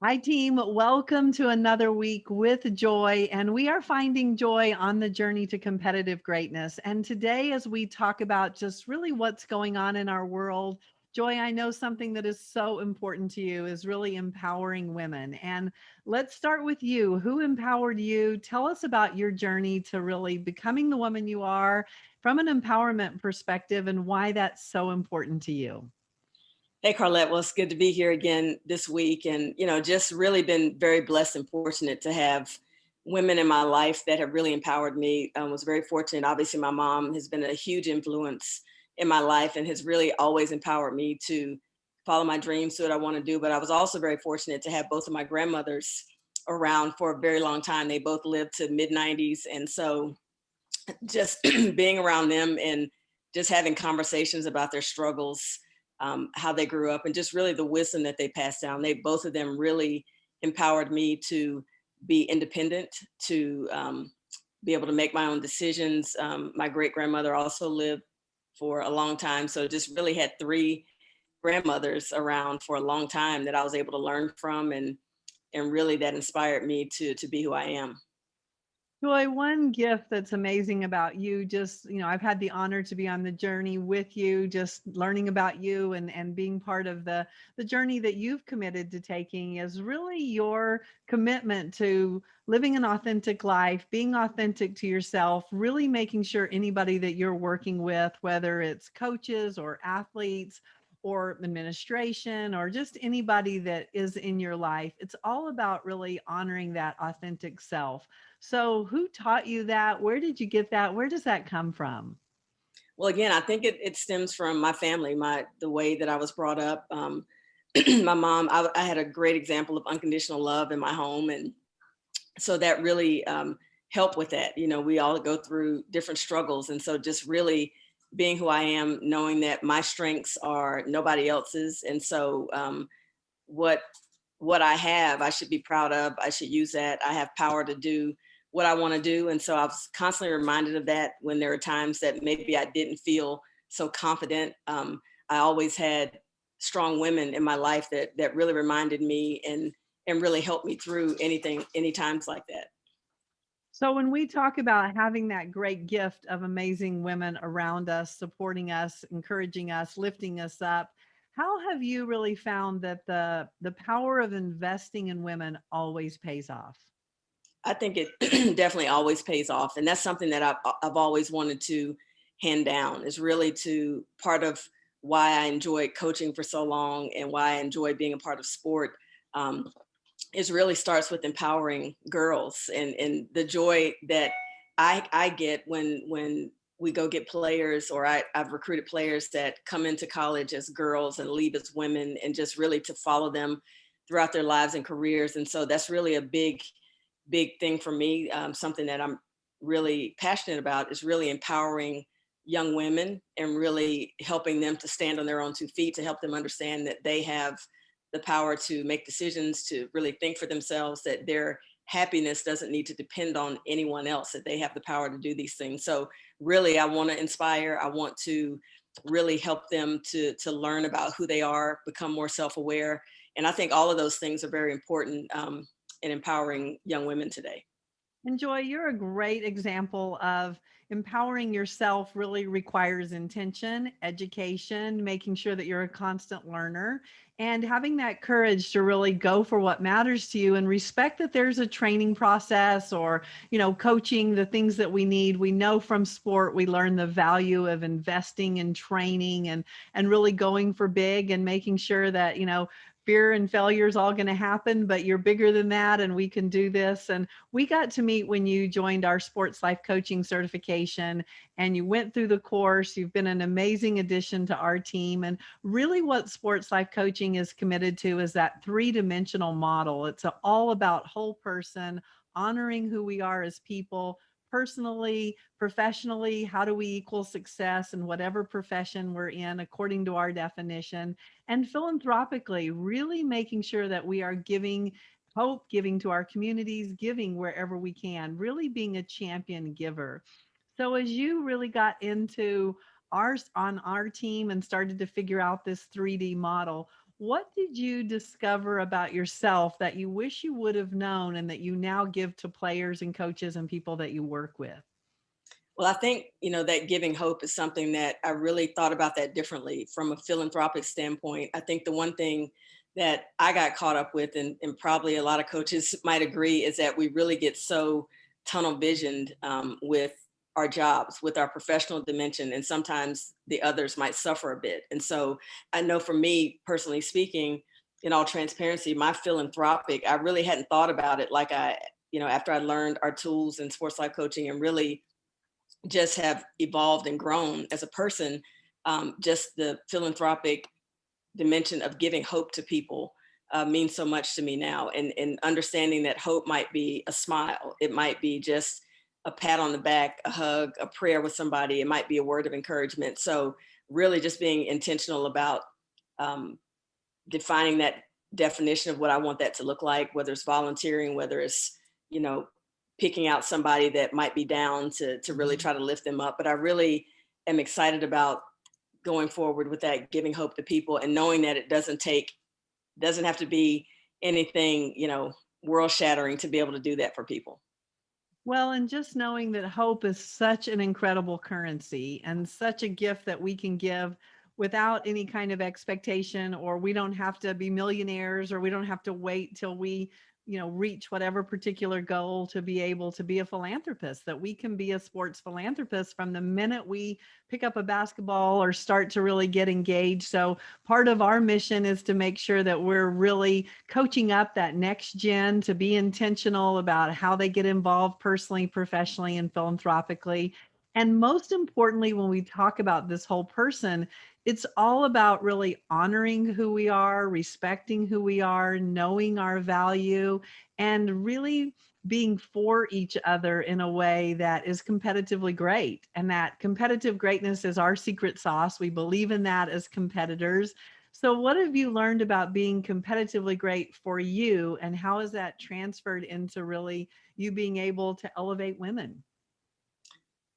Hi, team. Welcome to another week with Joy. And we are finding joy on the journey to competitive greatness. And today, as we talk about just really what's going on in our world, Joy, I know something that is so important to you is really empowering women. And let's start with you. Who empowered you? Tell us about your journey to really becoming the woman you are from an empowerment perspective and why that's so important to you. Hey, Carlette. Well, it's good to be here again this week. And, just really been very blessed and fortunate to have women in my life that have really empowered me. I was very fortunate. Obviously, my mom has been a huge influence in my life and has really always empowered me to follow my dreams, do what I want to do. But I was also very fortunate to have both of my grandmothers around for a very long time. They both lived to mid 90s. And so just being around them and just having conversations about their struggles, how they grew up, and just really the wisdom that they passed down. They both of them really empowered me to be independent, to be able to make my own decisions. My great grandmother also lived for a long time, so just really had three grandmothers around for a long time that I was able to learn from, and really that inspired me to be who I am. Joy, one gift that's amazing about you, just, I've had the honor to be on the journey with you, just learning about you and being part of the journey that you've committed to taking is really your commitment to living an authentic life, being authentic to yourself, really making sure anybody that you're working with, whether it's coaches or athletes or administration or just anybody that is in your life, it's all about really honoring that authentic self. So, who taught you that? Where did you get that? Where does that come from? Well, again, I think it stems from my family, the way that I was brought up. My mom, I had a great example of unconditional love in my home, and so that really helped with that. We all go through different struggles, and so just really being who I am, knowing that my strengths are nobody else's, and so what what I have, I should be proud of. I should use that. I have power to do what I want to do. And so I was constantly reminded of that when there were times that maybe I didn't feel so confident. I always had strong women in my life that really reminded me and really helped me through any times like that. So, when we talk about having that great gift of amazing women around us, supporting us, encouraging us, lifting us up, how have you really found that the power of investing in women always pays off? I think it definitely always pays off. And that's something that I've always wanted to hand down, is really to part of why I enjoyed coaching for so long and why I enjoy being a part of sport. Um, is really starts with empowering girls, and the joy that I get when we go get players, or I've recruited players that come into college as girls and leave as women, and just really to follow them throughout their lives and careers. And so that's really a big thing for me. Something that I'm really passionate about is really empowering young women and really helping them to stand on their own 2 feet, to help them understand that they have the power to make decisions, to really think for themselves, that their happiness doesn't need to depend on anyone else, that they have the power to do these things. So really, I want to inspire. I want to really help them to learn about who they are, become more self-aware. And I think all of those things are very important in empowering young women today. And Joy, you're a great example of empowering yourself really requires intention, education, making sure that you're a constant learner, and having that courage to really go for what matters to you and respect that there's a training process or, coaching, the things that we need. We know from sport, we learn the value of investing in training and really going for big and making sure that, fear and failure is all going to happen, but you're bigger than that and we can do this. And we got to meet when you joined our sports life coaching certification and you went through the course. You've been an amazing addition to our team. And really what sports life coaching is committed to is that three-dimensional model. It's all about whole person, honoring who we are as people, personally, professionally. How do we equal success in whatever profession we're in according to our definition? And philanthropically, really making sure that we are giving hope, giving to our communities, giving wherever we can, really being a champion giver. So as you really got into ours on our team and started to figure out this 3D model, What did you discover about yourself that you wish you would have known and that you now give to players and coaches and people that you work with? Well, I think, that giving hope is something that I really thought about that differently from a philanthropic standpoint. I think the one thing that I got caught up with, and probably a lot of coaches might agree, is that we really get so tunnel visioned with our jobs, with our professional dimension, and sometimes the others might suffer a bit. And so I know for me, personally speaking, in all transparency, my philanthropic, I really hadn't thought about it like after I learned our tools in sports life coaching and really just have evolved and grown as a person. Just the philanthropic dimension of giving hope to people means so much to me now. And understanding that hope might be a smile, it might be just a pat on the back, a hug, a prayer with somebody, it might be a word of encouragement. So, really, just being intentional about um, defining that definition of what I want that to look like, whether it's volunteering, whether it's, you know, picking out somebody that might be down to really try to lift them up. But I really am excited about going forward with that, giving hope to people and knowing that it doesn't have to be anything, world shattering to be able to do that for people. Well, and just knowing that hope is such an incredible currency and such a gift that we can give without any kind of expectation, or we don't have to be millionaires, or we don't have to wait till we, reach whatever particular goal to be able to be a philanthropist, that we can be a sports philanthropist from the minute we pick up a basketball or start to really get engaged. So part of our mission is to make sure that we're really coaching up that next gen to be intentional about how they get involved personally, professionally, and philanthropically. And most importantly, when we talk about this whole person, it's all about really honoring who we are, respecting who we are, knowing our value, and really being for each other in a way that is competitively great. And that competitive greatness is our secret sauce. We believe in that as competitors. So, what have you learned about being competitively great for you, and how has that transferred into really you being able to elevate women?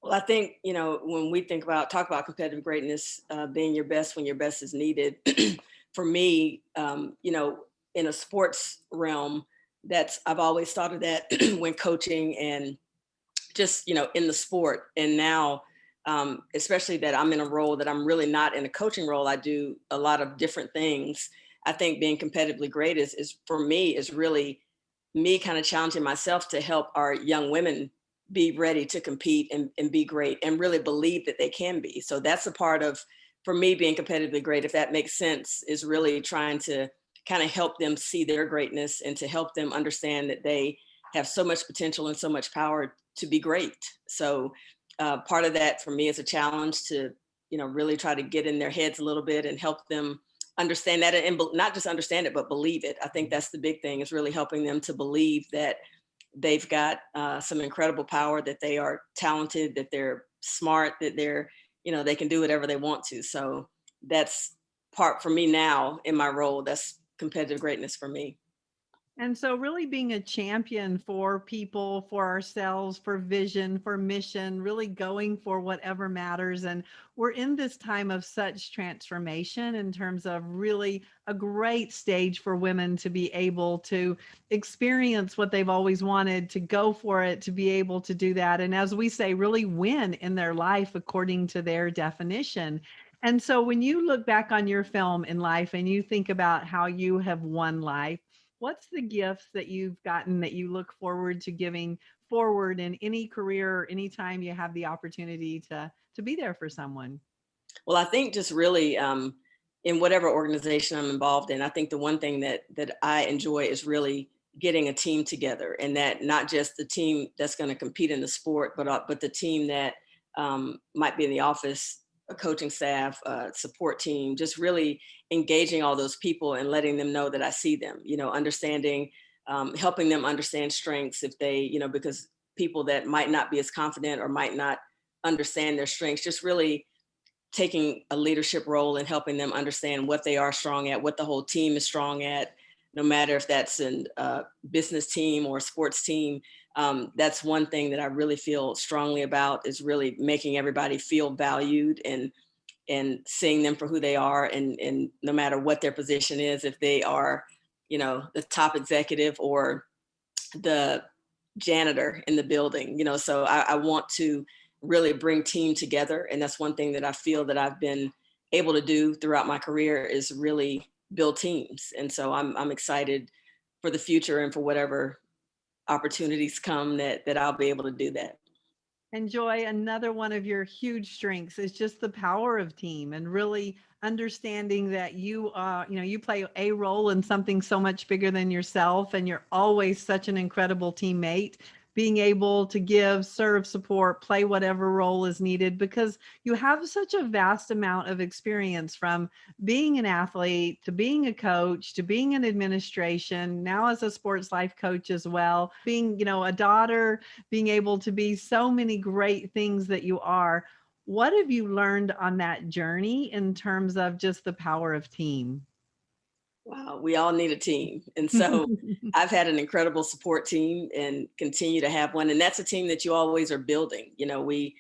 Well, I think, when we talk about competitive greatness, being your best when your best is needed, for me, in a sports realm, I've always thought of that when coaching and just, in the sport. And now, especially that I'm in a role that I'm really not in a coaching role, I do a lot of different things. I think being competitively great is for me, is really me kind of challenging myself to help our young women be ready to compete and be great and really believe that they can be. So that's a part of, for me, being competitively great, if that makes sense, is really trying to kind of help them see their greatness and to help them understand that they have so much potential and so much power to be great. So part of that for me is a challenge to, really try to get in their heads a little bit and help them understand that, and not just understand it, but believe it. I think that's the big thing, is really helping them to believe that they've got some incredible power, that they are talented, that they're smart, that they can do whatever they want to. So that's part for me now in my role. That's competitive greatness for me. And so, really being a champion for people, for ourselves, for vision, for mission, really going for whatever matters. And we're in this time of such transformation in terms of really a great stage for women to be able to experience what they've always wanted, to go for it, to be able to do that. And as we say, really win in their life according to their definition. And so, when you look back on your film in life and you think about how you have won life, what's the gifts that you've gotten that you look forward to giving forward in any career or anytime you have the opportunity to be there for someone? Well, I think just really in whatever organization I'm involved in, I think the one thing that I enjoy is really getting a team together, and that not just the team that's going to compete in the sport, but the team that might be in the office, a coaching staff, support team, just really engaging all those people and letting them know that I see them. Understanding, helping them understand strengths if they, because people that might not be as confident or might not understand their strengths, just really taking a leadership role and helping them understand what they are strong at, what the whole team is strong at, no matter if that's a business team or a sports team. That's one thing that I really feel strongly about, is really making everybody feel valued and and seeing them for who they are, and no matter what their position is, if they are, the top executive or the janitor in the building, so I want to really bring team together. And that's one thing that I feel that I've been able to do throughout my career is really build teams. And so I'm excited for the future and for whatever opportunities come that I'll be able to do that. And Joy, another one of your huge strengths is just the power of team and really understanding that you play a role in something so much bigger than yourself, and you're always such an incredible teammate, being able to give, serve, support, play whatever role is needed because you have such a vast amount of experience from being an athlete to being a coach to being in administration, now as a sports life coach as well, being, a daughter, being able to be so many great things that you are. What have you learned on that journey in terms of just the power of team? Wow, we all need a team. And so I've had an incredible support team and continue to have one. And that's a team that you always are building. We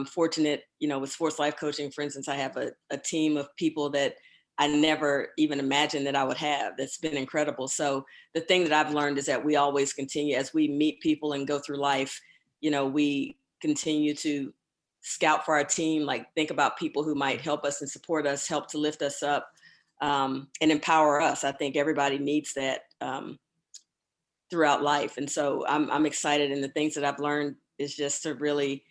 fortunate, with sports life coaching, for instance, I have a team of people that I never even imagined that I would have. That's been incredible. So the thing that I've learned is that we always continue as we meet people and go through life, we continue to scout for our team, like think about people who might help us and support us, help to lift us up, and empower us. I think everybody needs that throughout life. And so I'm excited. And the things that I've learned is just to really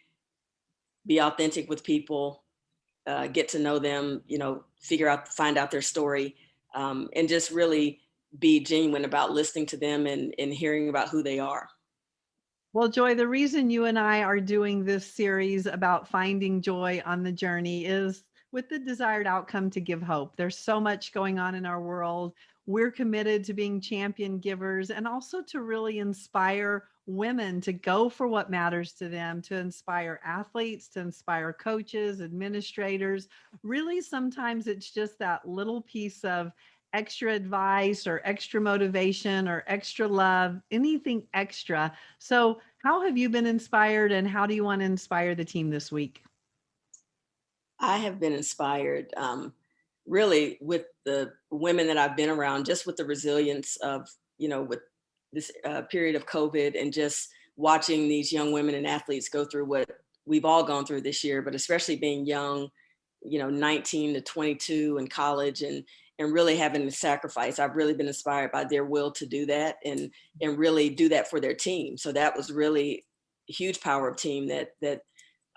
be authentic with people, get to know them, find out their story, and just really be genuine about listening to them and hearing about who they are. Well, Joy, the reason you and I are doing this series about finding joy on the journey is with the desired outcome to give hope. There's so much going on in our world. We're committed to being champion givers and also to really inspire women to go for what matters to them, to inspire athletes, to inspire coaches, administrators. Really, sometimes it's just that little piece of extra advice or extra motivation or extra love, anything extra. So, how have you been inspired and how do you want to inspire the team this week? I have been inspired, really with the women that I've been around, just with the resilience of, with this period of COVID and just watching these young women and athletes go through what we've all gone through this year, but especially being young, 19 to 22 in college and really having to sacrifice. I've really been inspired by their will to do that and really do that for their team. So that was really a huge power of team that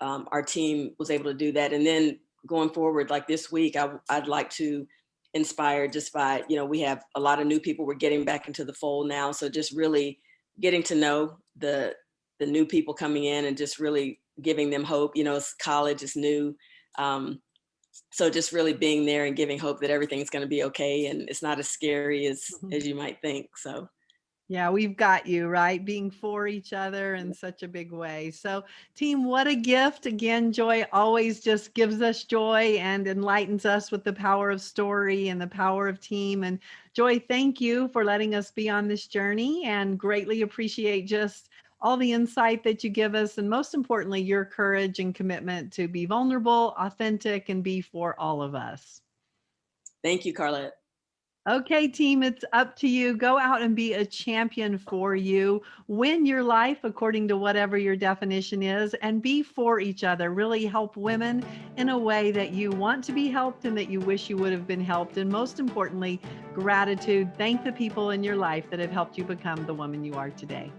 our team was able to do that. And then going forward, like this week, I'd like to inspire just by, we have a lot of new people. We're getting back into the fold now. So just really getting to know the new people coming in and just really giving them hope. College is new. So just really being there and giving hope that everything's going to be okay. And it's not as scary as you might think. So Yeah, we've got you, right? Being for each other in such a big way. So, team, what a gift. Again, Joy always just gives us joy and enlightens us with the power of story and the power of team. And Joy, thank you for letting us be on this journey and greatly appreciate just all the insight that you give us. And most importantly, your courage and commitment to be vulnerable, authentic, and be for all of us. thank you, Carlette. Okay, team, it's up to you. Go out and be a champion for you. Win your life according to whatever your definition is, and be for each other. Really help women in a way that you want to be helped and that you wish you would have been helped. And most importantly, gratitude. Thank the people in your life that have helped you become the woman you are today.